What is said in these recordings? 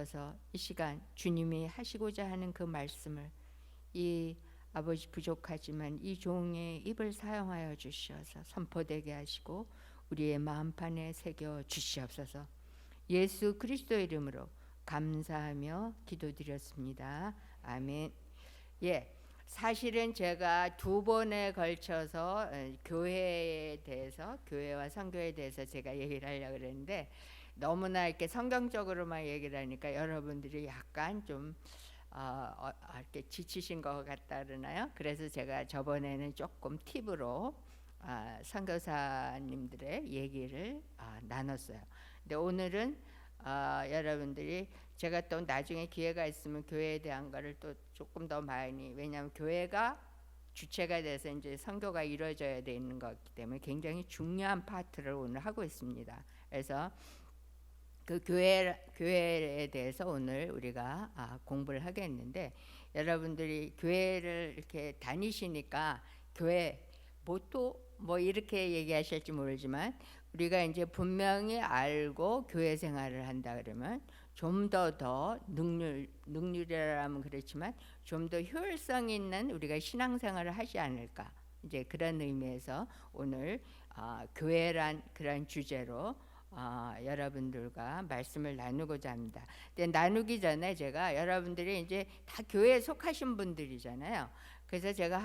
주셔서 이 시간 주님이 하시고자 하는 그 말씀을 이 아버지 부족하지만 이 종의 입을 사용하여 주시어서 선포되게 하시고 우리의 마음판에 새겨 주시옵소서. 예수 그리스도의 이름으로 감사하며 기도드렸습니다. 아멘. 예, 사실은 제가 두 번에 걸쳐서 교회에 대해서, 교회와 선교에 대해서 제가 얘기를 하려고 그랬는데 너무나 이렇게 성경적으로만 얘기를 하니까 여러분들이 약간 좀 이렇게 지치신 것 같다 그러나요? 그래서 제가 저번에는 조금 팁으로 선교사님들의 얘기를 나눴어요. 근데 오늘은 여러분들이 제가 또 나중에 기회가 있으면 교회에 대한 거를 또 조금 더 많이, 왜냐하면 교회가 주체가 돼서 이제 선교가 이루어져야 되는 거기 때문에 굉장히 중요한 파트를 오늘 하고 있습니다. 그래서 그 교회에 대해서 오늘 우리가 공부를 하겠는데, 여러분들이 교회를 이렇게 다니시니까 교회 모토 뭐 이렇게 얘기하실지 모르지만 우리가 이제 분명히 알고 교회 생활을 한다 그러면 좀 더 능률이라면 그렇지만 좀 더 효율성 있는 우리가 신앙생활을 하지 않을까, 이제 그런 의미에서 오늘 교회란 그런 주제로 여러분들과 말씀을 나누고자 합니다. 근데 나누기 전에 제가 여러분들이 이제 다 교회에 속하신 분들이잖아요. 그래서 제가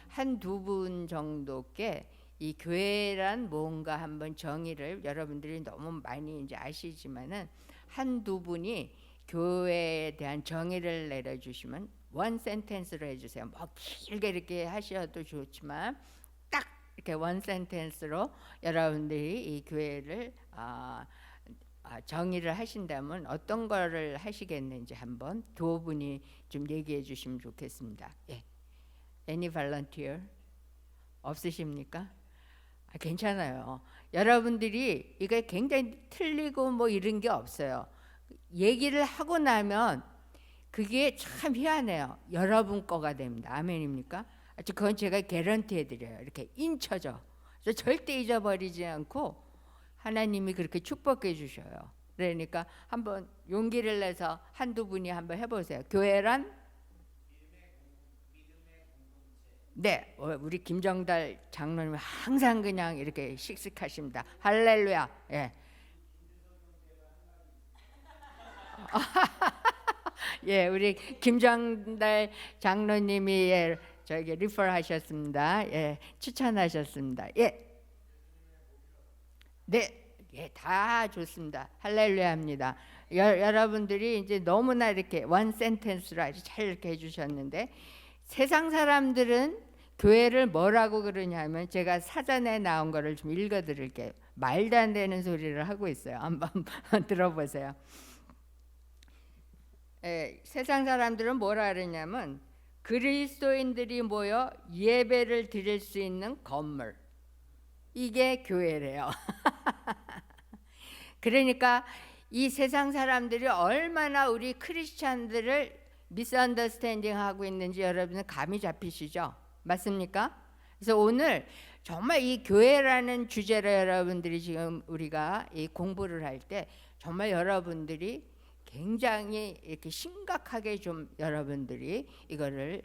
한두 분 정도께 이 교회란 뭔가 한번 정의를, 여러분들이 너무 많이 이제 아시지만은 한두 분이 교회에 대한 정의를 내려주시면 원 센텐스로 해주세요. 뭐 길게 이렇게 하셔도 좋지만 딱 이렇게 원 센텐스로 여러분들이 이 교회를 정의를 하신다면 어떤 거를 하시겠는지 한번 두 분이 좀 얘기해 주시면 좋겠습니다. 예. Any volunteer? 없으십니까? 괜찮아요. 여러분들이 이게 굉장히 틀리고 뭐 이런 게 없어요. 얘기를 하고 나면 그게 참 희한해요. 여러분 거가 됩니다. 아멘입니까? 그건 제가 개런티 해드려요. 이렇게 인쳐져. 절대 잊어버리지 않고 하나님이 그렇게 축복해 주셔요. 그러니까 한번 용기를 내서 한두 분이 한번 해보세요. 교회란? 네, 우리 김정달 장로님 항상 그냥 이렇게 씩씩하십니다. 할렐루야. 예. 예, 우리 김정달 장로님이 저에게 리퍼하셨습니다. 예, 추천하셨습니다. 예, 네, 예, 다 좋습니다. 할렐루야 합니다. 여러분들이 이제 너무나 이렇게 원 센텐스로 아주 잘 이렇게 해주셨는데, 세상 사람들은 교회를 뭐라고 그러냐면, 제가 사전에 나온 거를 좀 읽어드릴게요. 말도 안 되는 소리를 하고 있어요. 한번 들어보세요. 세상 사람들은 뭐라 그러냐면 그리스도인들이 모여 예배를 드릴 수 있는 건물, 이게 교회래요. 그러니까 이 세상 사람들이 얼마나 우리 크리스찬들을 미스언더스탠딩 하고 있는지 여러분은 감이 잡히시죠? 맞습니까? 그래서 오늘 정말 이 교회라는 주제로 여러분들이 지금 우리가 이 공부를 할 때 정말 여러분들이 굉장히 이렇게 심각하게 좀 여러분들이 이거를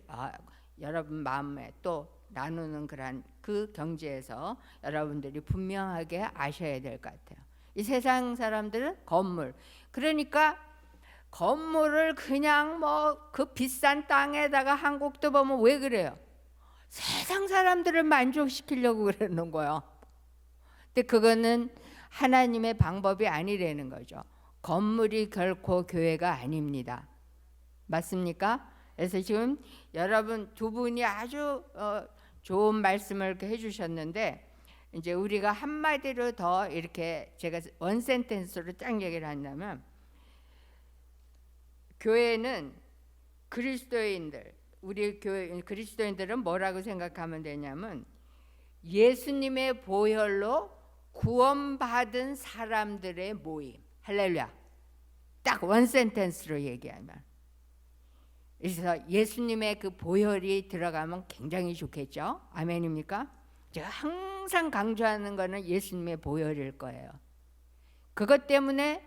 여러분 마음에 또 나누는 그런 그 경지에서 여러분들이 분명하게 아셔야 될 것 같아요. 이 세상 사람들은 건물, 그러니까 건물을 그냥 뭐 그 비싼 땅에다가 한국도 보면 왜 그래요? 세상 사람들을 만족시키려고 그러는 거예요. 근데 그거는 하나님의 방법이 아니라는 거죠. 건물이 결코 교회가 아닙니다. 맞습니까? 그래서 지금 여러분 두 분이 아주 좋은 말씀을 이렇게 해주셨는데, 이제 우리가 한마디로 더 이렇게 제가 원 센텐스로 딱 얘기를 한다면, 교회는 그리스도인들, 우리 교회 그리스도인들은 뭐라고 생각하면 되냐면 예수님의 보혈로 구원받은 사람들의 모임. 할렐루야. 딱 원 센텐스로 얘기하면. 그래서 예수님의 그 보혈이 들어가면 굉장히 좋겠죠. 아멘입니까? 제가 항상 강조하는 거는 예수님의 보혈일 거예요. 그것 때문에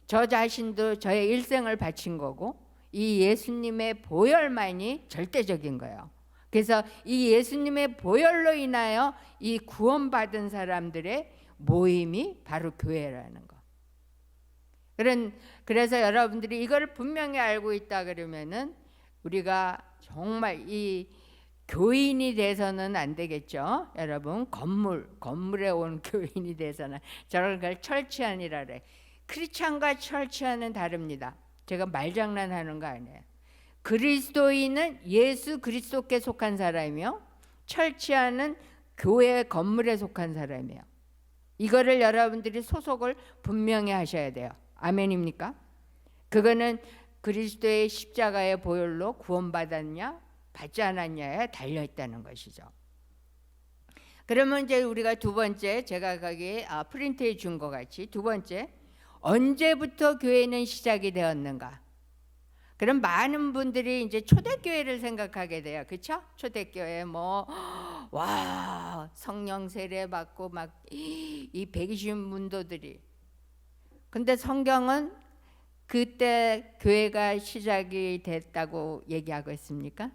저 자신도 저의 일생을 바친 거고 이 예수님의 보혈만이 절대적인 거예요. 그래서 이 예수님의 보혈로 인하여 이 구원받은 사람들의 모임이 바로 교회라는 거. 그래서 여러분들이 이걸 분명히 알고 있다 그러면은 우리가 정말 이 교인이 돼서는 안 되겠죠. 여러분, 건물에 온 교인이 돼서는 저런 걸 철치안이라 그래. 크리스찬과 철치안은 다릅니다. 제가 말장난하는 거 아니에요. 그리스도인은 예수 그리스도께 속한 사람이요, 철치안은 교회 건물에 속한 사람이에요. 이거를 여러분들이 소속을 분명히 하셔야 돼요. 아멘입니까? 그거는 그리스도의 십자가의 보혈로 구원받았냐 받지 않았냐에 달려있다는 것이죠. 그러면 이제 우리가 두 번째, 제가 거기 프린트해 준 것 같이 두 번째, 언제부터 교회는 시작이 되었는가? 그럼 많은 분들이 이제 초대교회를 생각하게 돼요. 그렇죠? 초대교회 와 성령 세례 받고 막 이 120문도들이. 근데 성경은 그때 교회가 시작이 됐다고 얘기하고 있습니까?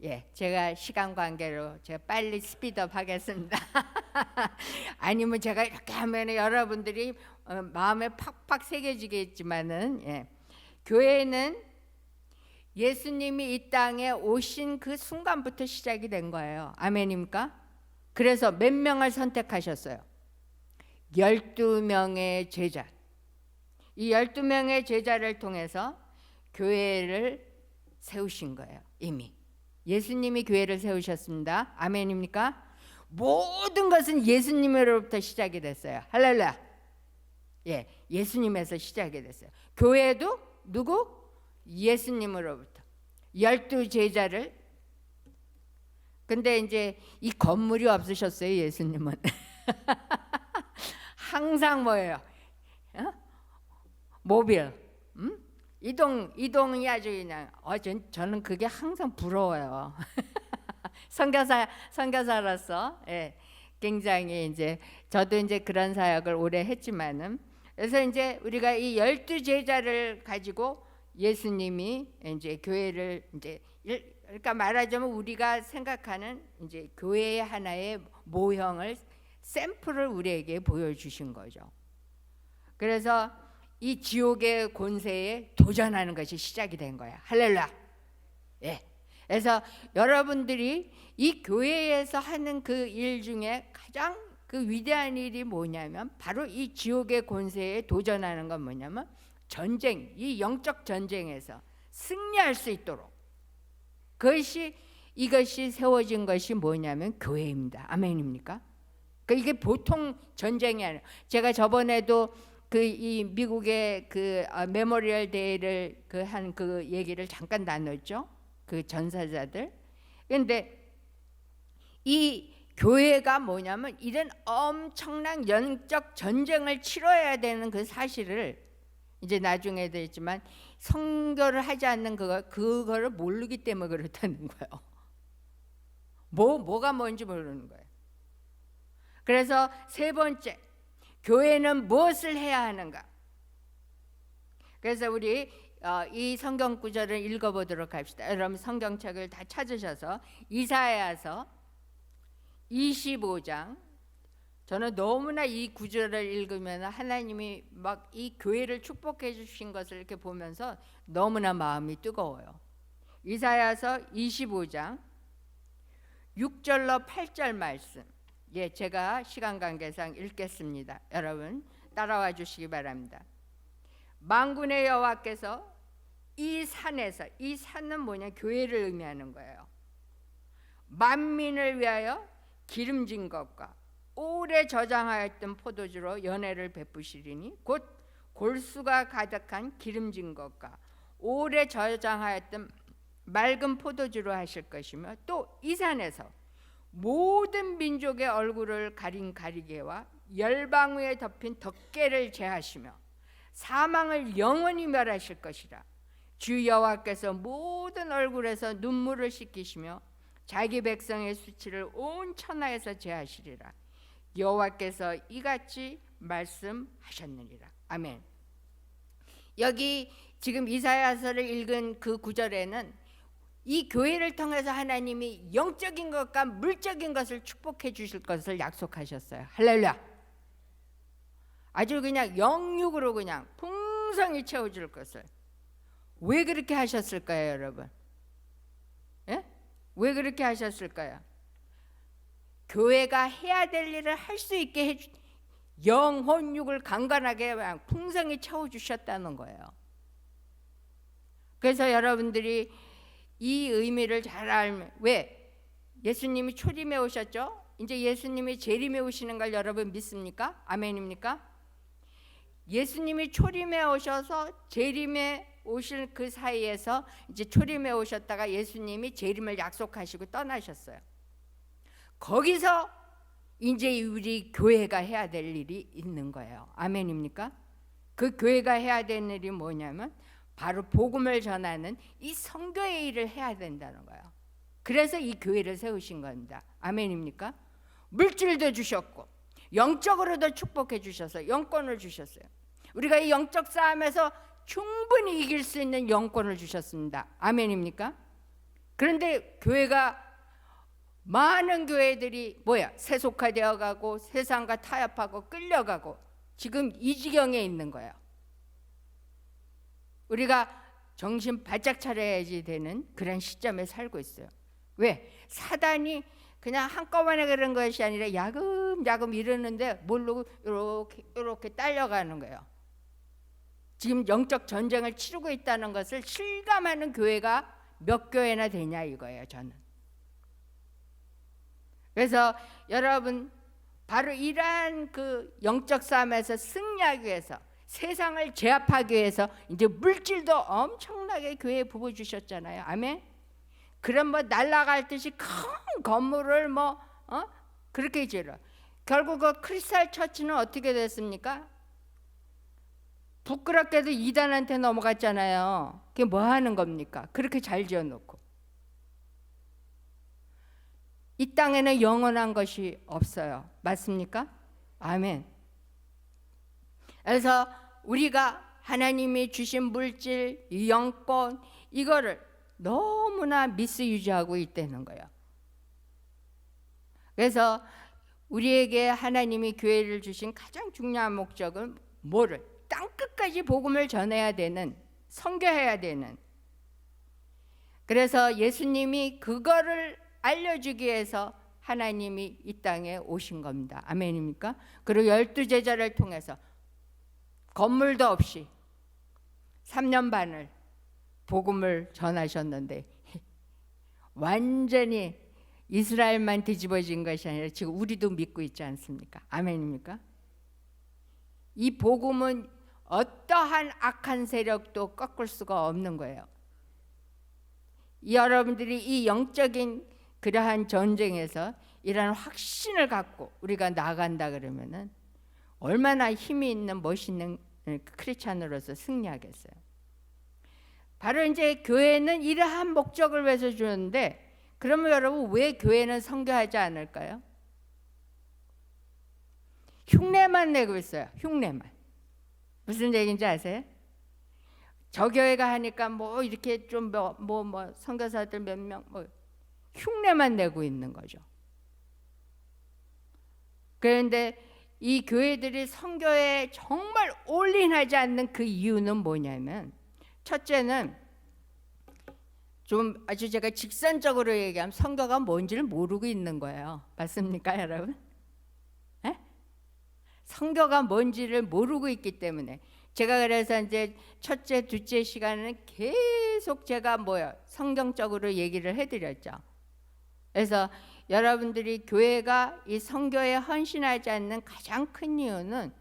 예, 제가 시간 관계로 제가 빨리 스피드업 하겠습니다. 아니면 제가 이렇게 하면 여러분들이 마음에 팍팍 새겨지겠지만은, 예, 교회는 예수님이 이 땅에 오신 그 순간부터 시작이 된 거예요. 아멘입니까? 그래서 몇 명을 선택하셨어요? 12명의 제자. 이 12명의 제자를 통해서 교회를 세우신 거예요. 이미 예수님이 교회를 세우셨습니다. 아멘입니까? 모든 것은 예수님으로부터 시작이 됐어요. 할렐루야. 예, 예수님에서 시작이 됐어요. 교회도 누구? 예수님으로부터 12제자를. 근데 이제 이 건물이 없으셨어요. 예수님은 항상 뭐예요? 모빌, 이동이 아주 그냥 저는 그게 항상 부러워요. 선교사로서, 예, 굉장히 이제 저도 이제 그런 사역을 오래 했지만은, 그래서 이제 우리가 이 12제자를 가지고 예수님이 이제 교회를 이제, 그러니까 말하자면 우리가 생각하는 이제 교회의 하나의 모형을, 샘플을 우리에게 보여주신 거죠. 그래서 이 지옥의 권세에 도전하는 것이 시작이 된 거야. 할렐루야. 예. 그래서 여러분들이 이 교회에서 하는 그 일 중에 가장 그 위대한 일이 뭐냐면 바로 이 지옥의 권세에 도전하는 건 뭐냐면 전쟁, 이 영적 전쟁에서 승리할 수 있도록 이것이 세워진 것이 뭐냐면 교회입니다. 아멘입니까? 그러니까 이게 보통 전쟁이 아니에요. 제가 저번에도 이 미국의 메모리얼 데이를 한 그 얘기를 잠깐 나눴죠. 그 전사자들. 그런데 이 교회가 뭐냐면 이런 엄청난 영적 전쟁을 치러야 되는 그 사실을 이제 나중에 되지만 선교를 하지 않는 그거를 모르기 때문에 그렇다는 거예요. 뭐가 뭔지 모르는 거예요. 그래서 세 번째, 교회는 무엇을 해야 하는가? 그래서 우리 이 성경 구절을 읽어보도록 합시다. 여러분 성경책을 다 찾으셔서 이사야서 25장. 저는 너무나 이 구절을 읽으면 하나님이 막 이 교회를 축복해 주신 것을 이렇게 보면서 너무나 마음이 뜨거워요. 이사야서 25장 6절로 8절 말씀. 예, 제가 시간 관계상 읽겠습니다. 여러분 따라와 주시기 바랍니다. 만군의 여호와께서 이 산에서, 이 산은 뭐냐? 교회를 의미하는 거예요. 만민을 위하여 기름진 것과 오래 저장하였던 포도주로 연회를 베푸시리니 곧 골수가 가득한 기름진 것과 오래 저장하였던 맑은 포도주로 하실 것이며 또 이 산에서 모든 민족의 얼굴을 가린 가리개와 열방 위에 덮인 덮개를 제하시며 사망을 영원히 멸하실 것이라. 주 여호와께서 모든 얼굴에서 눈물을 씻기시며 자기 백성의 수치를 온 천하에서 제하시리라. 여호와께서 이같이 말씀하셨느니라. 아멘. 여기 지금 이사야서를 읽은 그 구절에는 이 교회를 통해서 하나님이 영적인 것과 물적인 것을 축복해 주실 것을 약속하셨어요. 할렐루야. 아주 그냥 영육으로 그냥 풍성히 채워줄 것을. 왜 그렇게 하셨을까요, 여러분? 예? 왜 그렇게 하셨을까요? 교회가 해야 될 일을 할 수 있게 영혼육을 강건하게 풍성히 채워주셨다는 거예요. 그래서 여러분들이 이 의미를 잘 알면, 왜? 예수님이 초림에 오셨죠? 이제 예수님이 재림에 오시는 걸 여러분 믿습니까? 아멘입니까? 예수님이 초림에 오셔서 재림에 오실 그 사이에서 이제 초림에 오셨다가 예수님이 재림을 약속하시고 떠나셨어요. 거기서 이제 우리 교회가 해야 될 일이 있는 거예요. 아멘입니까? 그 교회가 해야 될 일이 뭐냐면 바로 복음을 전하는 이 선교의 일을 해야 된다는 거예요. 그래서 이 교회를 세우신 겁니다. 아멘입니까? 물질도 주셨고 영적으로도 축복해 주셔서 영권을 주셨어요. 우리가 이 영적 싸움에서 충분히 이길 수 있는 영권을 주셨습니다. 아멘입니까? 그런데 교회가, 많은 교회들이 세속화되어 가고 세상과 타협하고 끌려가고 지금 이 지경에 있는 거예요. 우리가 정신 바짝 차려야지 되는 그런 시점에 살고 있어요. 왜? 사단이 그냥 한꺼번에 그런 것이 아니라 야금야금 이러는데 모르고 이렇게 딸려가는 거예요. 지금 영적 전쟁을 치르고 있다는 것을 실감하는 교회가 몇 교회나 되냐 이거예요, 저는. 그래서 여러분, 바로 이러한 그 영적 싸움에서 승리하기 위해서, 세상을 제압하기 위해서 이제 물질도 엄청나게 교회에 부어주셨잖아요. 아멘. 그럼 날아갈 듯이 큰 건물을 그렇게 지으러. 결국 그 크리스탈 처치는 어떻게 됐습니까? 부끄럽게도 이단한테 넘어갔잖아요. 그게 뭐 하는 겁니까? 그렇게 잘 지어놓고. 이 땅에는 영원한 것이 없어요. 맞습니까? 아멘. 그래서 우리가 하나님이 주신 물질, 영권, 이거를 너무나 미스유지하고 있다는 거예요. 그래서 우리에게 하나님이 교회를 주신 가장 중요한 목적은 뭐를? 땅끝까지 복음을 전해야 되는, 선교해야 되는. 그래서 예수님이 그거를 알려주기 위해서 하나님이 이 땅에 오신 겁니다. 아멘입니까? 그리고 12제자를 통해서 건물도 없이 3년 반을 복음을 전하셨는데 완전히 이스라엘만 뒤집어진 것이 아니라 지금 우리도 믿고 있지 않습니까? 아멘입니까? 이 복음은 어떠한 악한 세력도 꺾을 수가 없는 거예요. 여러분들이 이 영적인 그러한 전쟁에서 이러한 확신을 갖고 우리가 나간다 그러면은 얼마나 힘이 있는 멋있는 크리스찬으로서 승리하겠어요. 바로 이제 교회는 이러한 목적을 위해서 주는데, 그러면 여러분 왜 교회는 선교하지 않을까요? 흉내만 내고 있어요. 흉내만. 무슨 얘기인지 아세요? 저 교회가 하니까 이렇게 좀 선교사들 몇 명 흉내만 내고 있는 거죠. 그런데 이 교회들이 선교에 정말 올인하지 않는 그 이유는 뭐냐면, 첫째는 좀 아주 제가 직선적으로 얘기하면 선교가 뭔지를 모르고 있는 거예요. 맞습니까, 여러분? 에? 선교가 뭔지를 모르고 있기 때문에 제가 그래서 이제 첫째, 둘째 시간에는 계속 제가 성경적으로 얘기를 해드렸죠. 그래서 여러분들이 교회가 이 선교에 헌신하지 않는 가장 큰 이유는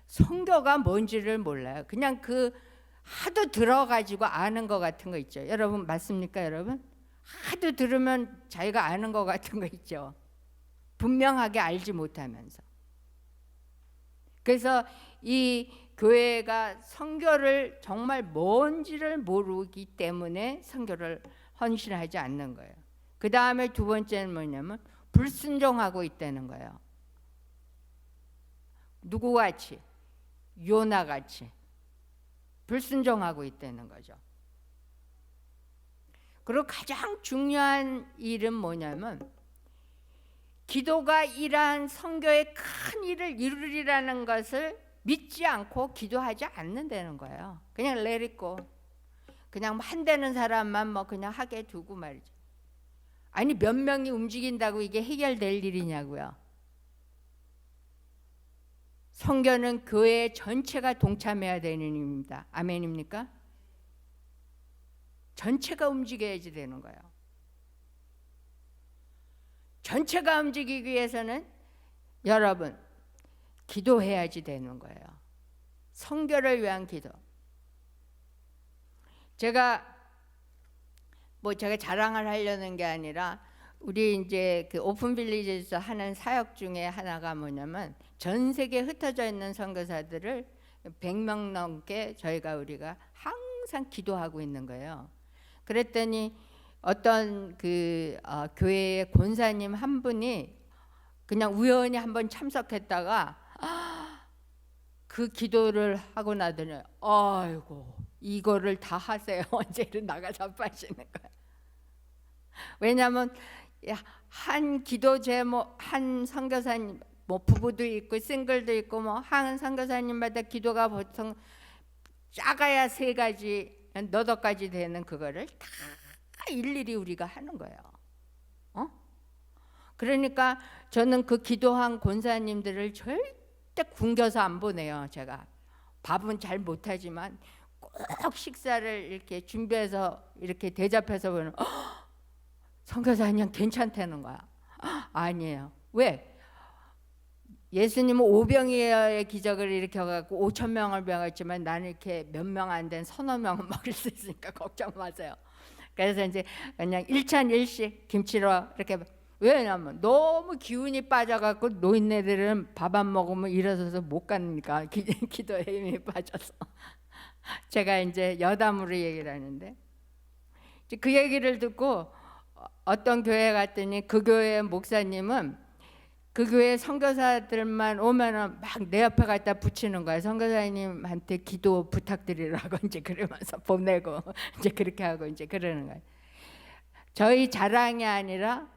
선교가 뭔지를 몰라요. 그냥 하도 들어가지고 아는 것 같은 거 있죠. 여러분 맞습니까, 여러분? 하도 들으면 자기가 아는 것 같은 거 있죠. 분명하게 알지 못하면서. 그래서 이 교회가 선교를 정말 뭔지를 모르기 때문에 선교를 헌신하지 않는 거예요. 그 다음에 두 번째는 뭐냐면 불순종하고 있다는 거예요. 누구같이? 요나같이 불순종하고 있다는 거죠. 그리고 가장 중요한 일은 뭐냐면 기도가 이러한 선교의 큰 일을 이루리라는 것을 믿지 않고 기도하지 않는다는 거예요. 그냥 let it go. 그냥 한다는 사람만 뭐 그냥 하게 두고 말이죠. 아니 몇 명이 움직인다고 이게 해결될 일이냐고요. 선교는 교회 전체가 동참해야 되는 일입니다. 아멘입니까? 전체가 움직여야지 되는 거예요. 전체가 움직이기 위해서는 여러분 기도해야지 되는 거예요. 선교를 위한 기도. 제가 자랑을 하려는 게 아니라 우리 이제 그 오픈빌리지에서 하는 사역 중에 하나가 뭐냐면 전 세계에 흩어져 있는 선교사들을 100명 넘게 우리가 항상 기도하고 있는 거예요. 그랬더니 어떤 교회의 권사님 한 분이 그냥 우연히 한번 참석했다가 그 기도를 하고 나더니 아이고 이거를 다 하세요. 언제를 나가서 빠지는 거야. 왜냐하면 한 기도 제목 한 선교사님 뭐 부부도 있고 싱글도 있고 뭐 한 선교사님마다 기도가 보통 작아야 3가지 너덟 가지 되는 그거를 다 일일이 우리가 하는 거예요. 그러니까 저는 그 기도한 권사님들을 절대 굶겨서 안 보내요. 제가 밥은 잘 못하지만 꼭 식사를 이렇게 준비해서 이렇게 대접해서 보면 선교사님 괜찮다는 거야. 아니에요. 왜? 예수님은 오병이어의 기적을 일으켜갖고 5,000명을 먹였지만 나는 이렇게 몇 명 안 된 서너 명은 먹일 수 있으니까 걱정 마세요. 그래서 이제 그냥 1찬1식 김치로 이렇게. 왜냐면 너무 기운이 빠져갖고 노인네들은 밥 안 먹으면 일어서서 못 가니까 기도에 힘이 빠져서 제가 이제 여담으로 얘기를 하는데 그 얘기를 듣고 어떤 교회 갔더니 그 교회 목사님은 그 교회 선교사들만 오면은 막 내 옆에 갖다 붙이는 거야. 선교사님한테 기도 부탁드리라고 이제 그러면서 보내고 이제 그렇게 하고 이제 그러는 거야. 저희 자랑이 아니라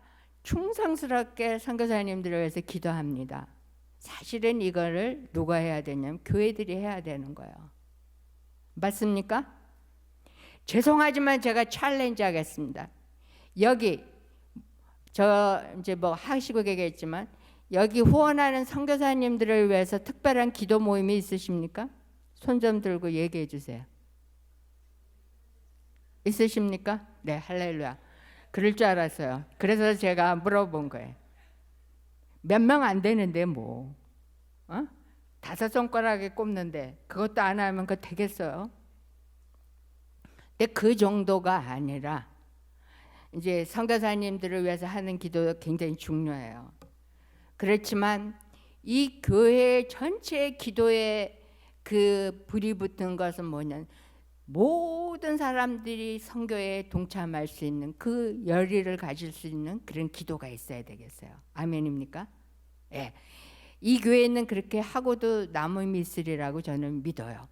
충성스럽게 선교사님들을 위해서 기도합니다. 사실은 이거를 누가 해야 되냐면 교회들이 해야 되는 거예요. 맞습니까? 죄송하지만 제가 챌린지 하겠습니다. 여기 저 이제 뭐 하시고 계겠지만 여기 후원하는 선교사님들을 위해서 특별한 기도 모임이 있으십니까? 손 좀 들고 얘기해 주세요. 있으십니까? 네, 할렐루야. 그럴 줄 알았어요. 그래서 제가 물어본 거예요. 몇 명 안 되는데 뭐 5 손가락에 꼽는데 그것도 안 하면 그거 되겠어요? 근데 그 정도가 아니라 이제 선교사님들을 위해서 하는 기도가 굉장히 중요해요. 그렇지만 이 교회 전체의 기도에 그 불이 붙은 것은 뭐냐면 모든 사람들이 선교에 동참할 수 있는 그 열의를 가질 수 있는 그런 기도가 있어야 되겠어요. 아멘입니까? 예. 이 교회는 그렇게 하고도 남음이 있으리라고 저는 믿어요.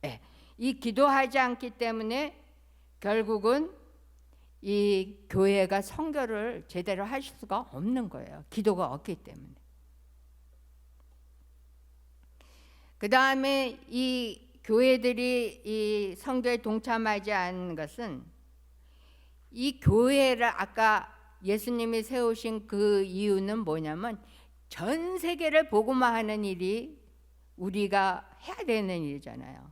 예. 이 기도하지 않기 때문에 결국은 이 교회가 선교를 제대로 할 수가 없는 거예요. 기도가 없기 때문에. 그 다음에 이 교회들이 이 선교에 동참하지 않는 것은 이 교회를 아까 예수님이 세우신 그 이유는 뭐냐면 전 세계를 복음화하는 일이 우리가 해야 되는 일이잖아요.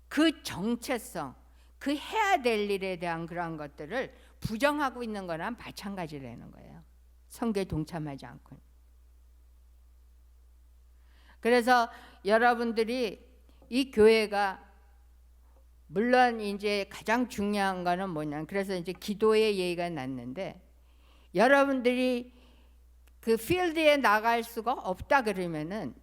그 정체성, 그 해야 될 일에 대한 그런 것들을 부정하고 있는 거나 마찬가지라는 거예요. 선교에 동참하지 않고. 그래서 여러분들이 이 교회가 물론 이제 가장 중요한 거는 뭐냐. 그래서 이제 기도의 얘기가 났는데 여러분들이 그 필드에 나갈 수가 없다 그러면은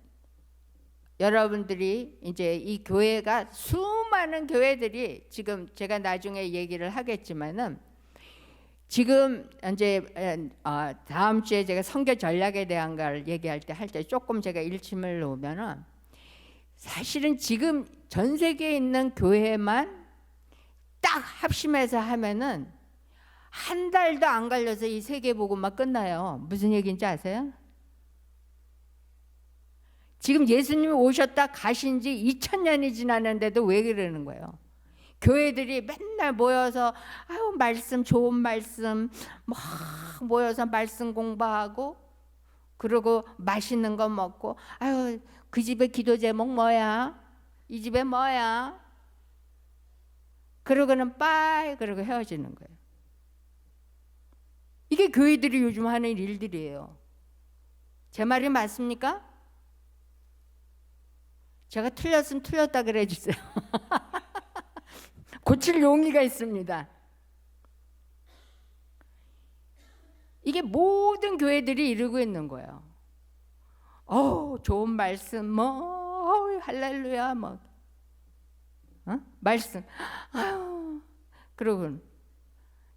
여러분들이 이제 이 교회가 수많은 교회들이 지금 제가 나중에 얘기를 하겠지만은 지금 이제 다음 주에 제가 선교 전략에 대한 걸 얘기할 때 조금 제가 일침을 놓으면은, 사실은 지금 전 세계에 있는 교회만 딱 합심해서 하면은 한 달도 안 걸려서 이 세계복음만 끝나요. 무슨 얘기인지 아세요? 지금 예수님이 오셨다 가신 지 2000년이 지났는데도 왜 그러는 거예요? 교회들이 맨날 모여서 아유 말씀 좋은 말씀 막 모여서 말씀 공부하고, 그리고 맛있는 거 먹고, 아유 그 집에 기도 제목 뭐야? 이 집에 뭐야? 그러고는 빠이 그러고 헤어지는 거예요. 이게 교회들이 요즘 하는 일들이에요. 제 말이 맞습니까? 제가 틀렸으면 틀렸다 그래 주세요. 고칠 용의가 있습니다. 이게 모든 교회들이 이루고 있는 거예요. 좋은 말씀 뭐 할렐루야 뭐 말씀 그러고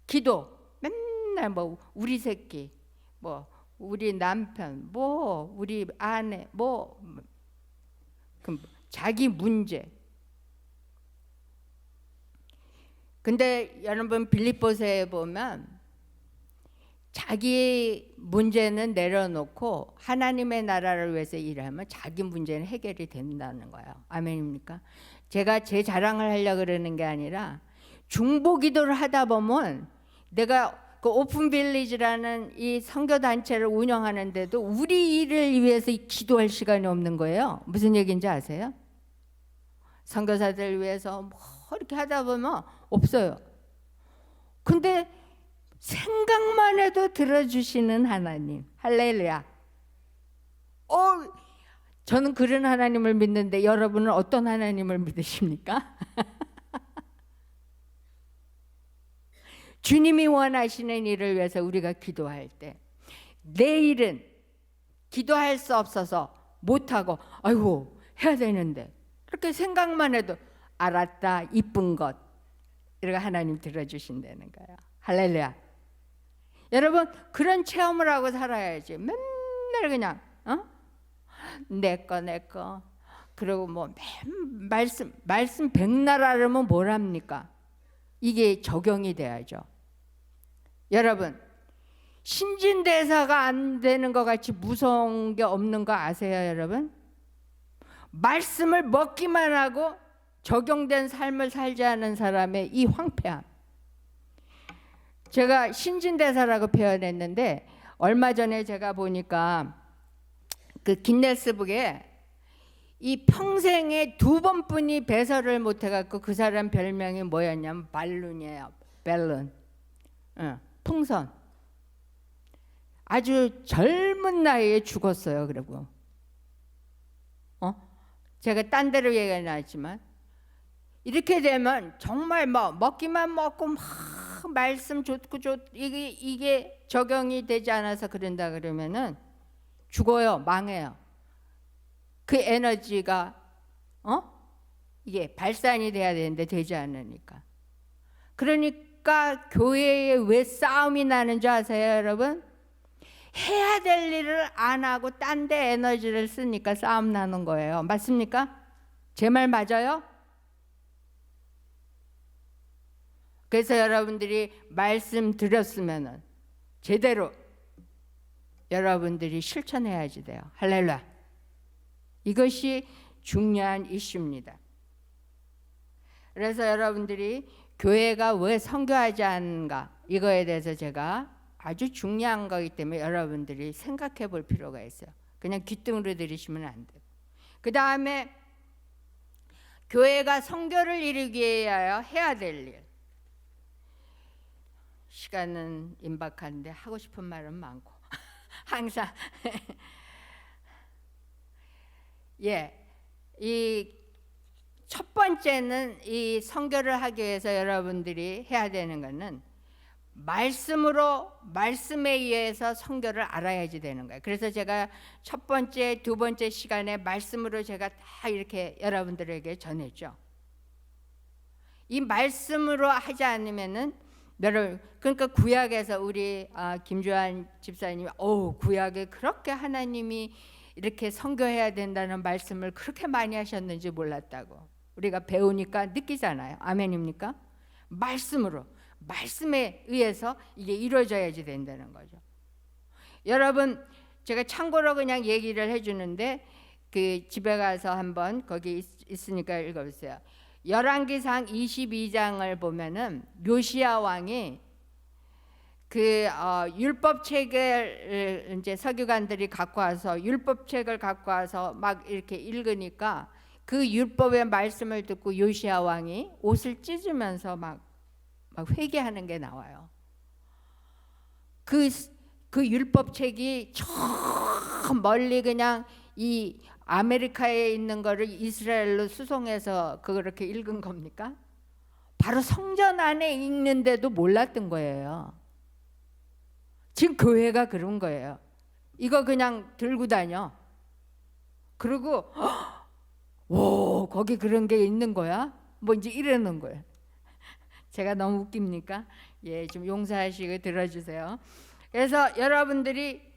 기도 맨날 뭐 우리 새끼 뭐 우리 남편 뭐 우리 아내 뭐 자기 문제. 근데 여러분 빌립보서에 보면 자기 문제는 내려놓고 하나님의 나라를 위해서 일하면 자기 문제는 해결이 된다는 거예요. 아멘입니까? 제가 제 자랑을 하려고 그러는 게 아니라 중보 기도를 하다 보면, 내가 그 오픈빌리지라는 이 선교 단체를 운영하는데도 우리 일을 위해서 기도할 시간이 없는 거예요. 무슨 얘기인지 아세요? 선교사들 위해서 뭐 이렇게 하다 보면 없어요. 근데 생각만 해도 들어주시는 하나님, 할렐루야. 저는 그런 하나님을 믿는데 여러분은 어떤 하나님을 믿으십니까? 주님이 원하시는 일을 위해서 우리가 기도할 때, 내 일은 기도할 수 없어서 못하고 아이고 해야 되는데, 이렇게 생각만 해도 알았다 이쁜 것, 이렇게 하나님 들어주신다는 거예요. 할렐루야. 여러분 그런 체험을 하고 살아야지. 맨날 그냥 내 거 그리고 뭐 말씀 백날 하려면 뭘 합니까? 이게 적용이 돼야죠. 여러분 신진대사가 안 되는 것 같이 무서운 게 없는 거 아세요? 여러분 말씀을 먹기만 하고 적용된 삶을 살지 않은 사람의 이 황폐함, 제가 신진대사라고 표현했는데, 얼마 전에 제가 보니까 그 기네스북에 이 평생에 2번뿐이 배설을 못 해갖고 그 사람 별명이 뭐였냐면 발룬이에요. 벨룬. 풍선. 아주 젊은 나이에 죽었어요. 그리고 제가 딴 데로 얘기는 하지만, 이렇게 되면 정말 뭐 먹기만 먹고 막 말씀 좋고 이게 적용이 되지 않아서 그런다 그러면은 죽어요. 망해요. 그 에너지가 이게 발산이 돼야 되는데 되지 않으니까. 그러니까 교회에 왜 싸움이 나는 줄 아세요, 여러분? 해야 될 일을 안 하고 딴 데 에너지를 쓰니까 싸움 나는 거예요. 맞습니까? 제 말 맞아요? 그래서 여러분들이 말씀 드렸으면은 제대로 여러분들이 실천해야지 돼요. 할렐루야. 이것이 중요한 이슈입니다. 그래서 여러분들이 교회가 왜 선교하지 않는가, 이거에 대해서 제가 아주 중요한 거기 때문에 여러분들이 생각해 볼 필요가 있어요. 그냥 귓등으로 들으시면 안 돼요. 그 다음에 교회가 선교를 이루기 위하여 해야 될 일. 시간은 임박한데 하고 싶은 말은 많고 항상 이 첫 번째는 이 선교를 하기 위해서 여러분들이 해야 되는 것은 말씀에 의해서 선교를 알아야지 되는 거예요. 그래서 제가 첫 번째, 두 번째 시간에 말씀으로 제가 다 이렇게 여러분들에게 전했죠. 이 말씀으로 하지 않으면은 여러분, 그러니까 구약에서 우리 김주환 집사님이 구약에 그렇게 하나님이 이렇게 선교해야 된다는 말씀을 그렇게 많이 하셨는지 몰랐다고 우리가 배우니까 느끼잖아요. 아멘입니까? 말씀으로, 말씀에 의해서 이게 이루어져야지 된다는 거죠. 여러분, 제가 참고로 그냥 얘기를 해주는데 그 집에 가서 한번 거기 있으니까 읽어보세요. 열왕기상 22장을 보면은 요시야 왕이 그 율법책을 이제 서기관들이 갖고 와서 율법책을 갖고 와서 막 이렇게 읽으니까 그 율법의 말씀을 듣고 요시야 왕이 옷을 찢으면서 막 회개하는 게 나와요. 그 율법책이 저 멀리 그냥 이 아메리카에 있는 거를 이스라엘로 수송해서 그렇게 읽은 겁니까? 바로 성전 안에 읽는데도 몰랐던 거예요. 지금 교회가 그런 거예요. 이거 그냥 들고 다녀. 그리고 거기 그런 게 있는 거야? 뭐 이제 이러는 거예요. 제가 너무 웃깁니까? 예, 좀 용서하시고 들어주세요. 그래서 여러분들이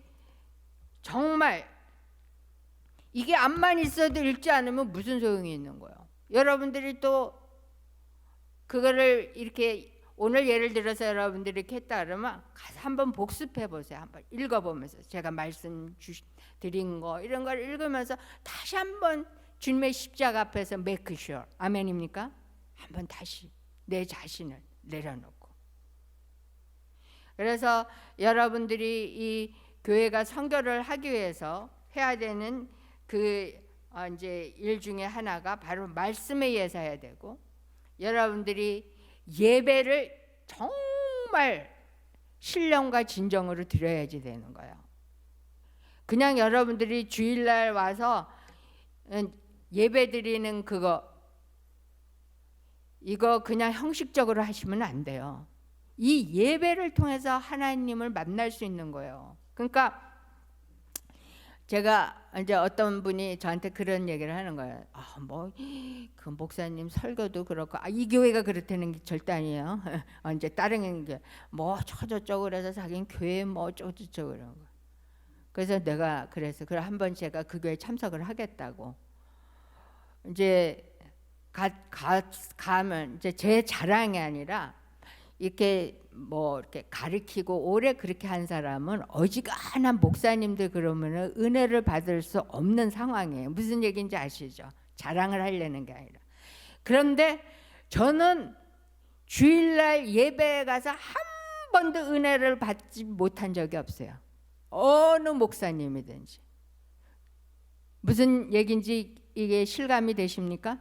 정말 이게 앞만 있어도 읽지 않으면 무슨 소용이 있는 거예요. 여러분들이 또 그거를 이렇게 오늘 예를 들어서 여러분들이 이렇게 했다 그러면 가서 한번 복습해 보세요. 한번 읽어보면서 제가 말씀 드린 거 이런 걸 읽으면서 다시 한번 주님의 십자가 앞에서 make sure. 아멘입니까? 한번 다시 내 자신을 내려놓고. 그래서 여러분들이 이 교회가 선교를 하기 위해서 해야 되는 그 이제 일 중에 하나가 바로 말씀에 의해서 해야 되고, 여러분들이 예배를 정말 신령과 진정으로 드려야지 되는 거예요. 그냥 여러분들이 주일날 와서 예배 드리는 이거 그냥 형식적으로 하시면 안 돼요. 이 예배를 통해서 하나님을 만날 수 있는 거예요. 그러니까 제가 이제 어떤 분이 저한테 그런 얘기를 하는 거예요. 그 목사님 설교도 그렇고 이 교회가 그렇다는 게 절대 아니에요. 이제 다른 게 뭐 저저쩌고 그래서 자기는 교회 뭐 저저쩌고 그런 거. 그래서 내가 그래서 한번 제가 그 교회 참석을 하겠다고. 이제 가면 이제 제 자랑이 아니라 이렇게 뭐 이렇게 가르치고 오래 그렇게 한 사람은 어지간한 목사님들 그러면은 은혜를 받을 수 없는 상황이에요. 무슨 얘기인지 아시죠? 자랑을 하려는 게 아니라. 그런데 저는 주일날 예배에 가서 한 번도 은혜를 받지 못한 적이 없어요. 어느 목사님이든지. 무슨 얘기인지 이게 실감이 되십니까?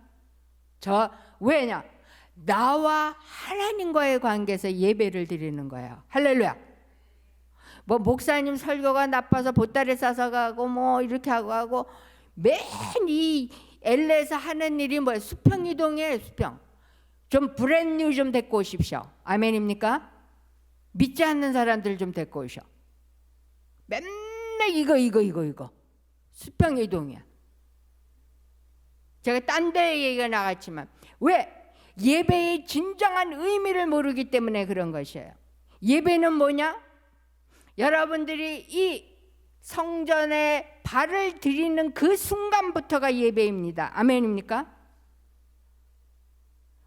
왜냐? 나와 하나님과의 관계에서 예배를 드리는 거예요. 할렐루야. 뭐 목사님 설교가 나빠서 보따리 싸서 가고 뭐 이렇게 하고 맨 이 LA에서 하는 일이 뭐예요? 수평 이동이에요. 수평. 좀 브랜뉴 좀 데리고 오십시오. 아멘입니까? 믿지 않는 사람들 좀 데리고 오셔. 맨날 이거 수평 이동이야. 제가 딴 데 얘기가 나갔지만 왜? 예배의 진정한 의미를 모르기 때문에 그런 것이에요. 예배는 뭐냐? 여러분들이 이 성전에 발을 들이는 그 순간부터가 예배입니다. 아멘입니까?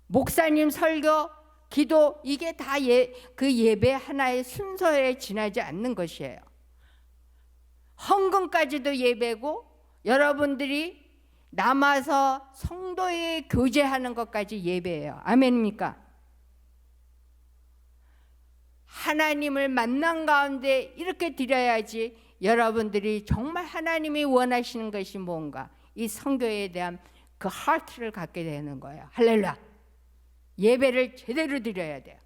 목사님 설교, 기도 이게 다 그 예배 하나의 순서에 지나지 않는 것이에요. 헌금까지도 예배고 여러분들이 남아서 성도의 교제하는 것까지 예배예요. 아멘입니까? 하나님을 만난 가운데 이렇게 드려야지 여러분들이 정말 하나님이 원하시는 것이 뭔가 이 성교에 대한 그 하트를 갖게 되는 거예요. 할렐루야. 예배를 제대로 드려야 돼요.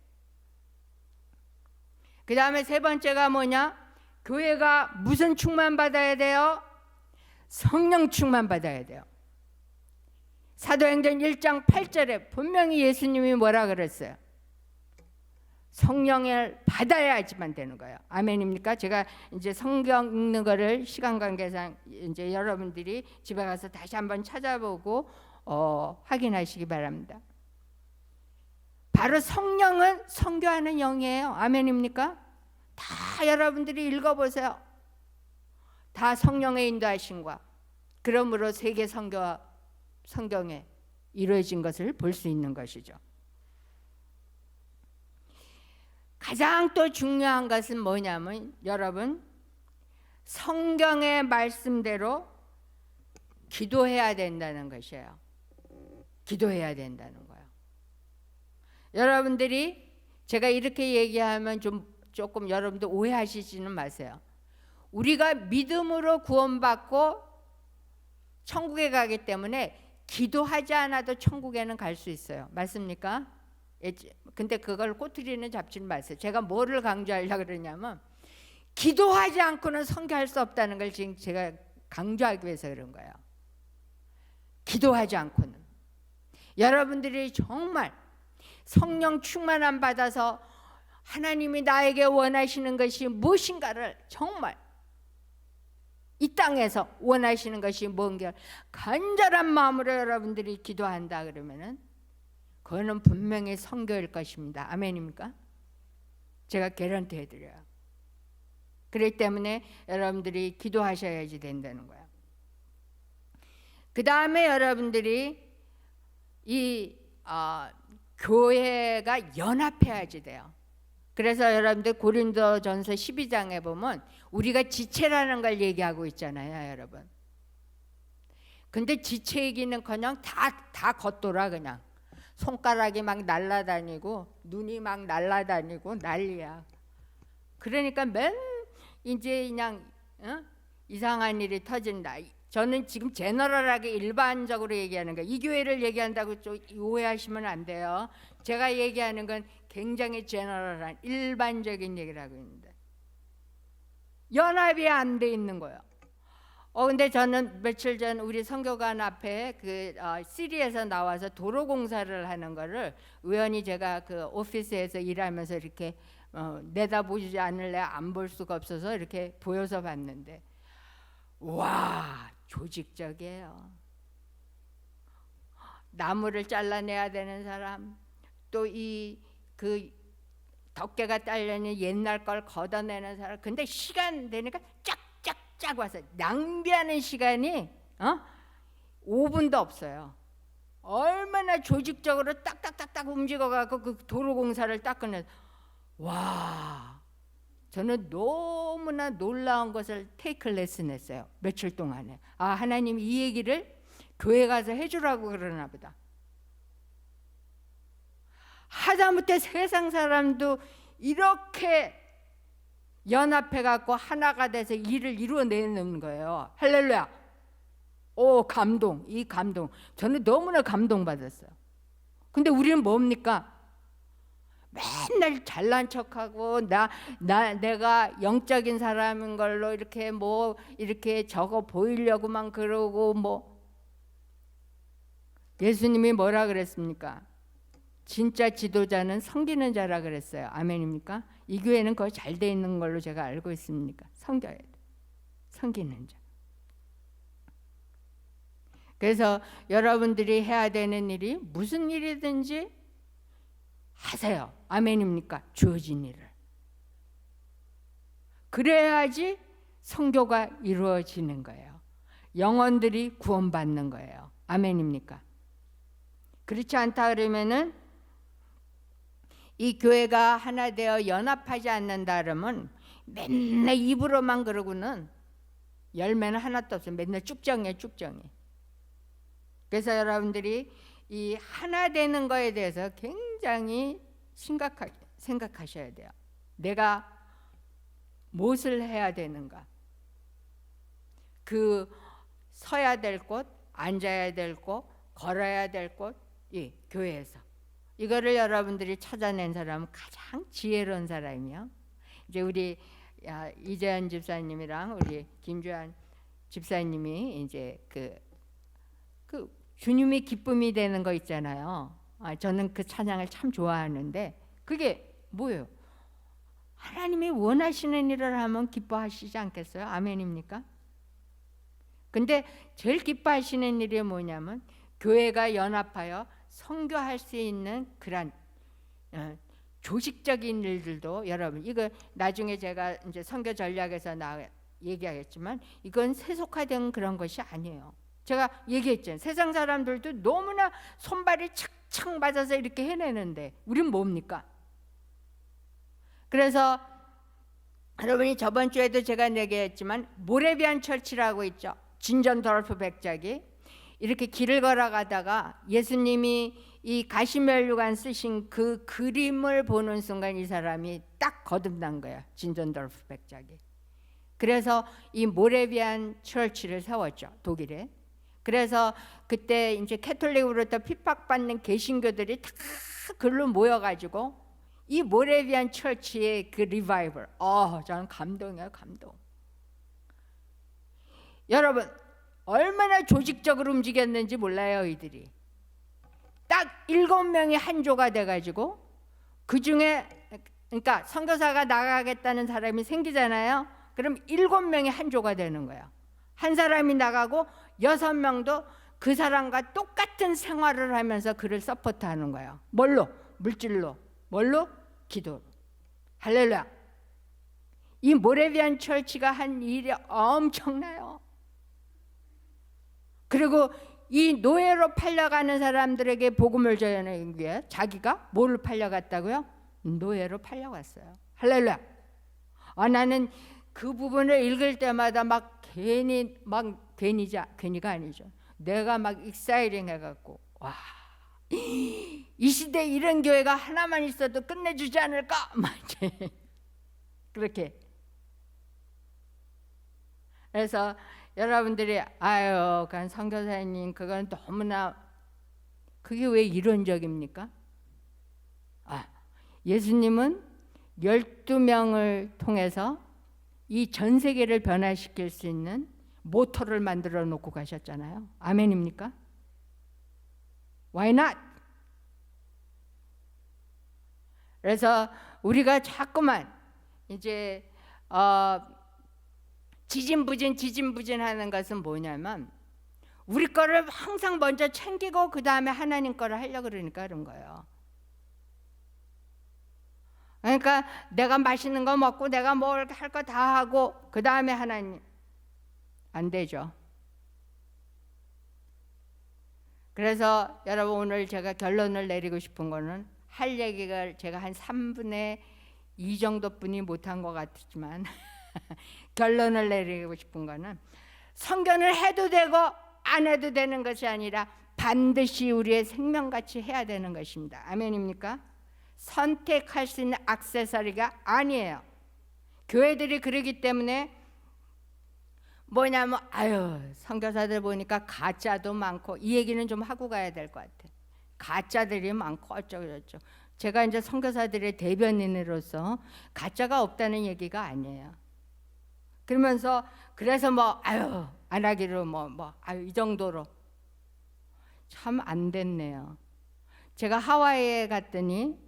그 다음에 세 번째가 뭐냐? 교회가 무슨 충만 받아야 돼요? 성령 충만 받아야 돼요. 사도행전 1장 8절에 분명히 예수님이 뭐라 그랬어요? 성령을 받아야지만 되는 거예요. 아멘입니까? 제가 이제 성경 읽는 거를 시간 관계상 이제 여러분들이 집에 가서 다시 한번 찾아보고 확인하시기 바랍니다. 바로 성령은 선교하는 영이에요. 아멘입니까? 다 여러분들이 읽어보세요. 다 성령의 인도하심과 그러므로 세계 선교와 성경에 이루어진 것을 볼 수 있는 것이죠. 가장 또 중요한 것은 뭐냐면 여러분, 성경의 말씀대로 기도해야 된다는 것이에요. 기도해야 된다는 거예요. 여러분들이 제가 이렇게 얘기하면 조금 여러분들 오해하시지는 마세요. 우리가 믿음으로 구원받고 천국에 가기 때문에 기도하지 않아도 천국에는 갈 수 있어요. 맞습니까? 근데 그걸 꼬투리는 잡지는 마세요. 제가 뭐를 강조하려고 그러냐면 기도하지 않고는 선교할 수 없다는 걸 지금 제가 강조하기 위해서 그런 거예요. 기도하지 않고는. 여러분들이 정말 성령 충만함 받아서 하나님이 나에게 원하시는 것이 무엇인가를 정말 이 땅에서 원하시는 것이 뭔가 간절한 마음으로 여러분들이 기도한다 그러면은 그거는 분명히 선교일 것입니다. 아멘입니까? 제가 개런티 해드려요. 그렇기 때문에 여러분들이 기도하셔야지 된다는 거예요. 그 다음에 여러분들이 이 교회가 연합해야지 돼요. 그래서 여러분들 고린도전서 12장에 보면 우리가 지체라는 걸 얘기하고 있잖아요, 여러분. 근데 지체 얘기는커녕 다 겉돌아. 그냥 손가락이 막 날아다니고 눈이 막 날아다니고 난리야. 그러니까 이제 그냥 이상한 일이 터진다. 저는 지금 제너럴하게 일반적으로 얘기하는 거예요. 이 교회를 얘기한다고 좀 오해하시면 안 돼요. 제가 얘기하는 건 굉장히 제너럴한 일반적인 얘기를 하고 있는데 연합이 안 돼 있는 거예요. 근데 저는 며칠 전 우리 선교관 앞에 시리에서 나와서 도로 공사를 하는 거를 우연히 제가 그 오피스에서 일하면서 이렇게 내다보지 않을래 안 볼 수가 없어서 이렇게 보여서 봤는데 와, 조직적이에요. 나무를 잘라내야 되는 사람, 또 그 덮개가 딸려있는 옛날 걸 걷어내는 사람. 근데 시간 되니까 쫙쫙쫙 와서 낭비하는 시간이 5분도 없어요. 얼마나 조직적으로 딱딱딱딱 움직여갖고 그 도로 공사를 딱 끝내. 와, 저는 너무나 놀라운 것을 테이크 레슨 했어요. 며칠 동안에. 하나님 이 얘기를 교회 가서 해주라고 그러나 보다. 하다못해 세상 사람도 이렇게 연합해갖고 하나가 돼서 일을 이루어내는 거예요. 할렐루야. 감동. 이 감동. 저는 너무나 감동받았어요. 근데 우리는 뭡니까? 맨날 잘난 척하고 내가 영적인 사람인 걸로 이렇게 적어 보이려고만 그러고 예수님이 뭐라 그랬습니까? 진짜 지도자는 섬기는 자라 그랬어요. 아멘입니까? 이 교회는 거의 잘 돼 있는 걸로 제가 알고 있습니까? 섬겨야 돼. 섬기는 자. 그래서 여러분들이 해야 되는 일이 무슨 일이든지 하세요. 아멘입니까? 주어진 일을. 그래야지 선교가 이루어지는 거예요. 영혼들이 구원받는 거예요. 아멘입니까? 그렇지 않다 그러면은 이 교회가 하나 되어 연합하지 않는다 그러면 맨날 입으로만 그러고는 열매는 하나도 없어요. 맨날 쭉정이에요, 쭉정이. 그래서 여러분들이 이 하나 되는 거에 대해서 굉장히 심각하게 생각하셔야 돼요. 내가 무엇을 해야 되는가? 서야 될 곳, 앉아야 될 곳, 걸어야 될 곳, 교회에서. 이거를 여러분들이 찾아낸 사람은 가장 지혜로운 사람이요. 이제 우리 이재현 집사님이랑 우리 김주환 집사님이 이제 그 주님의 기쁨이 되는 거 있잖아요. 저는 그 찬양을 참 좋아하는데 그게 뭐예요? 하나님이 원하시는 일을 하면 기뻐하시지 않겠어요? 아멘입니까? 근데 제일 기뻐하시는 일이 뭐냐면 교회가 연합하여 선교할 수 있는 그런 조직적인 일들도 여러분, 이거 나중에 제가 이제 선교 전략에서 얘기하겠지만 이건 세속화된 그런 것이 아니에요. 제가 얘기했잖아요. 세상 사람들도 너무나 손발이 착착 맞아서 이렇게 해내는데 우린 뭡니까? 그래서 여러분이 저번 주에도 제가 얘기했지만 모레비안 철치라고 있죠. 진전도르프 백작이 이렇게 길을 걸어가다가 예수님이 이 가시면류관 쓰신 그 그림을 보는 순간 이 사람이 딱 거듭난 거야. 진전도르프 백작이. 그래서 이 모레비안 철치를 세웠죠, 독일에. 그래서 그때 이제 캐톨릭으로부터 핍박받는 개신교들이 다 글로 모여가지고 이 모레비안 철치의 그 리바이벌, 저는 감동이에요, 감동. 여러분, 얼마나 조직적으로 움직였는지 몰라요, 이들이. 딱 7명이 한 조가 돼가지고 그 중에, 그러니까 선교사가 나가겠다는 사람이 생기잖아요. 그럼 7명이 한 조가 되는 거예요. 한 사람이 나가고 6명도 그 사람과 똑같은 생활을 하면서 그를 서포트하는 거예요. 뭘로? 물질로. 뭘로? 기도로. 할렐루야. 이 모레비안 철치가 한 일이 엄청나요. 그리고 이 노예로 팔려가는 사람들에게 복음을 전하기 위해 자기가 뭐를 팔려갔다고요? 노예로 팔려갔어요. 할렐루야. 나는 그 부분을 읽을 때마다 막 괜히가 아니죠. 내가 막 익사이링 해갖고, 와, 이 시대에 이런 교회가 하나만 있어도 끝내주지 않을까? 막 그렇게. 그래서 여러분들이 그건 선교사님 그건 너무나, 그게 왜 이론적입니까? 예수님은 12명을 통해서 이 전 세계를 변화시킬 수 있는 모터를 만들어 놓고 가셨잖아요. 아멘입니까? Why not? 그래서 우리가 자꾸만 이제 지진부진 하는 것은 뭐냐면 우리 거를 항상 먼저 챙기고 그 다음에 하나님 거를 하려고 그러니까 그런 거예요. 그러니까 내가 맛있는 거 먹고 내가 뭘 할 거 다 하고 그 다음에 하나님, 안 되죠. 그래서 여러분, 오늘 제가 결론을 내리고 싶은 거는, 할 얘기가 제가 한 3분의 2 정도뿐이 못한 것 같지만 결론을 내리고 싶은 거는, 선교는 해도 되고 안 해도 되는 것이 아니라 반드시 우리의 생명같이 해야 되는 것입니다. 아멘입니까? 선택할 수 있는 액세서리가 아니에요. 교회들이 그러기 때문에 뭐냐면 선교사들 보니까 가짜도 많고, 이 얘기는 좀 하고 가야 될 것 같아. 가짜들이 많고 어쩌고저쩌고. 제가 이제 선교사들의 대변인으로서 가짜가 없다는 얘기가 아니에요. 그러면서 그래서 안 하기로 이 정도로 참 안 됐네요. 제가 하와이에 갔더니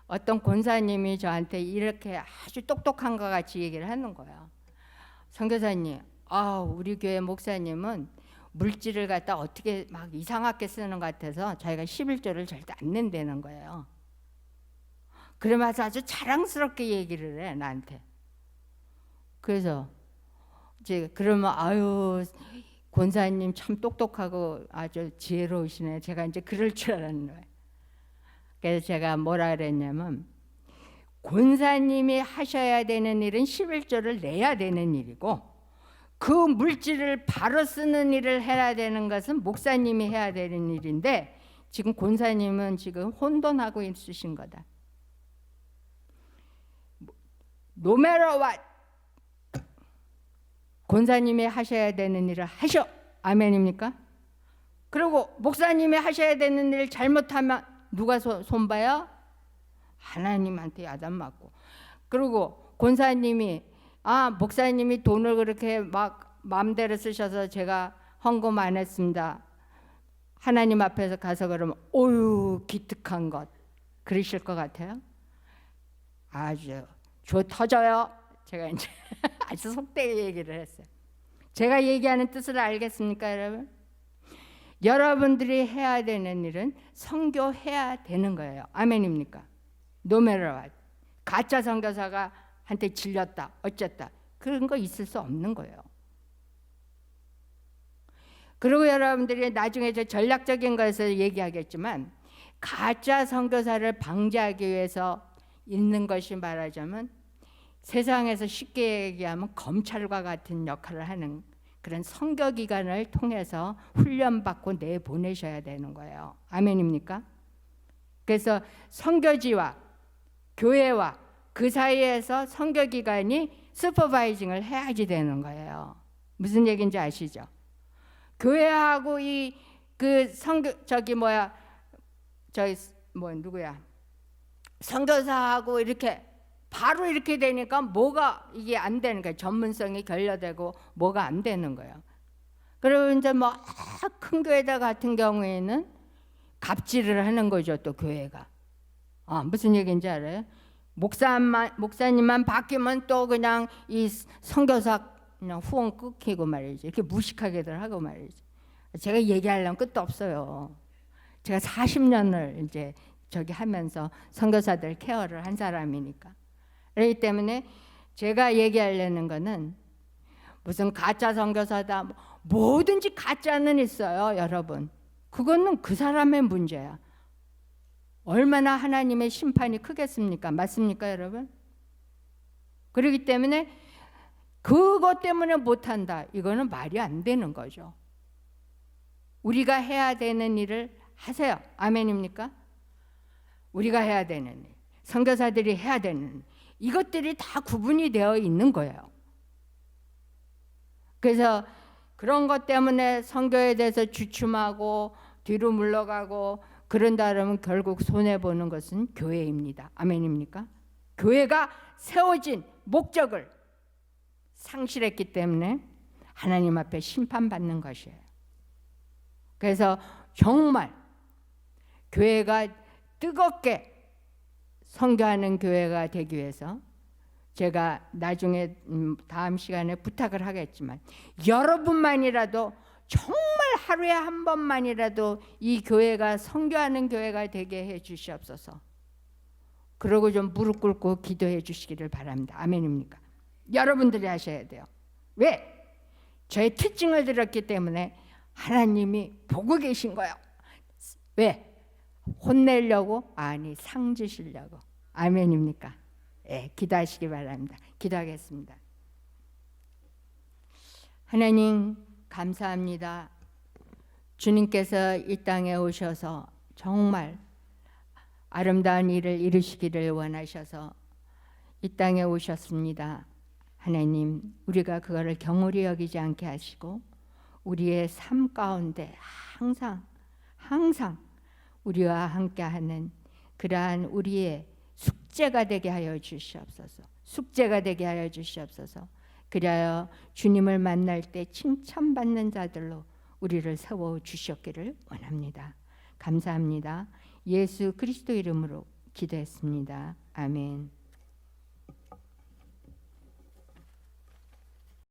어떤 권사님이 저한테 이렇게 아주 똑똑한 것 같이 얘기를 하는 거예요. 선교사님, 우리 교회 목사님은 물질을 갖다 어떻게 막 이상하게 쓰는 것 같아서 자기가 11조를 절대 안 낸다는 거예요. 그러면서 아주 자랑스럽게 얘기를 해, 나한테. 그래서 이제 그러면 권사님 참 똑똑하고 아주 지혜로우시네. 제가 이제 그럴 줄 알았는 거예요. 그래서 제가 뭐라 그랬냐면, 권사님이 하셔야 되는 일은 11조를 내야 되는 일이고, 그 물질을 바로 쓰는 일을 해야 되는 것은 목사님이 해야 되는 일인데, 지금 권사님은 지금 혼돈하고 있으신 거다. No matter what, 권사님이 하셔야 되는 일을 하셔. 아멘입니까? 그리고 목사님이 하셔야 되는 일을 잘못하면 누가 손봐요? 하나님한테 야단 맞고. 그리고 권사님이 목사님이 돈을 그렇게 막 마음대로 쓰셔서 제가 헌금 안 했습니다. 하나님 앞에서 가서 그러면 기특한 것, 그러실 것 같아요? 아주 줘 터져요. 제가 이제 아주 속되게 얘기를 했어요. 제가 얘기하는 뜻을 알겠습니까, 여러분? 여러분들이 해야 되는 일은 선교해야 되는 거예요. 아멘입니까? no matter what. 가짜 선교사가 한테 질렸다 어쨌다 그런 거 있을 수 없는 거예요. 그리고 여러분들이 나중에 저 전략적인 것에서 얘기하겠지만 가짜 선교사를 방지하기 위해서 있는 것이 말하자면 세상에서 쉽게 얘기하면 검찰과 같은 역할을 하는 그런 선교기관을 통해서 훈련받고 내보내셔야 되는 거예요. 아멘입니까? 그래서 선교지와 교회와 그 사이에서 선교기관이 슈퍼바이징을 해야지 되는 거예요. 무슨 얘기인지 아시죠? 교회하고 그 선교 누구야? 선교사하고 이렇게 바로 이렇게 되니까 뭐가 이게 안 되는 거예요. 전문성이 결여되고 뭐가 안 되는 거예요. 그리고 이제 뭐 큰 교회들 같은 경우에는 갑질을 하는 거죠. 또 교회가 무슨 얘기인지 알아요? 목사님만 바뀌면 또 그냥 이 선교사 그냥 후원 끊기고 말이지. 이렇게 무식하게들 하고 말이지. 제가 얘기하려면 끝도 없어요. 제가 40년을 이제 저기 하면서 선교사들 케어를 한 사람이니까. 그렇기 때문에 제가 얘기하려는 거는 무슨 가짜 선교사다 뭐든지 가짜는 있어요, 여러분. 그거는 그 사람의 문제야. 얼마나 하나님의 심판이 크겠습니까? 맞습니까, 여러분? 그렇기 때문에 그것 때문에 못한다. 이거는 말이 안 되는 거죠. 우리가 해야 되는 일을 하세요. 아멘입니까? 우리가 해야 되는 일, 선교사들이 해야 되는 일, 이것들이 다 구분이 되어 있는 거예요. 그래서 그런 것 때문에 선교에 대해서 주춤하고 뒤로 물러가고 그런다 그러면 결국 손해보는 것은 교회입니다. 아멘입니까? 교회가 세워진 목적을 상실했기 때문에 하나님 앞에 심판받는 것이에요. 그래서 정말 교회가 뜨겁게 선교하는 교회가 되기 위해서 제가 나중에 다음 시간에 부탁을 하겠지만 여러분만이라도 정말 하루에 한 번만이라도 이 교회가 선교하는 교회가 되게 해 주시옵소서. 그러고 좀 무릎 꿇고 기도해 주시기를 바랍니다. 아멘입니까? 여러분들이 하셔야 돼요. 왜? 저의 특징을 들었기 때문에 하나님이 보고 계신 거예요. 왜? 혼내려고? 아니, 상 주시려고. 아멘입니까? 예, 기도하시기 바랍니다. 기도하겠습니다. 하나님 감사합니다. 주님께서 이 땅에 오셔서 정말 아름다운 일을 이루시기를 원하셔서 이 땅에 오셨습니다. 하나님, 우리가 그거를 경홀히 여기지 않게 하시고 우리의 삶 가운데 항상 우리와 함께하는 그러한 우리의 숙제가 되게 하여 주시옵소서. 숙제가 되게 하여 주시옵소서. 그리하여 주님을 만날 때 칭찬받는 자들로 우리를 세워 주셨기를 원합니다. 감사합니다. 예수 그리스도 이름으로 기도했습니다. 아멘.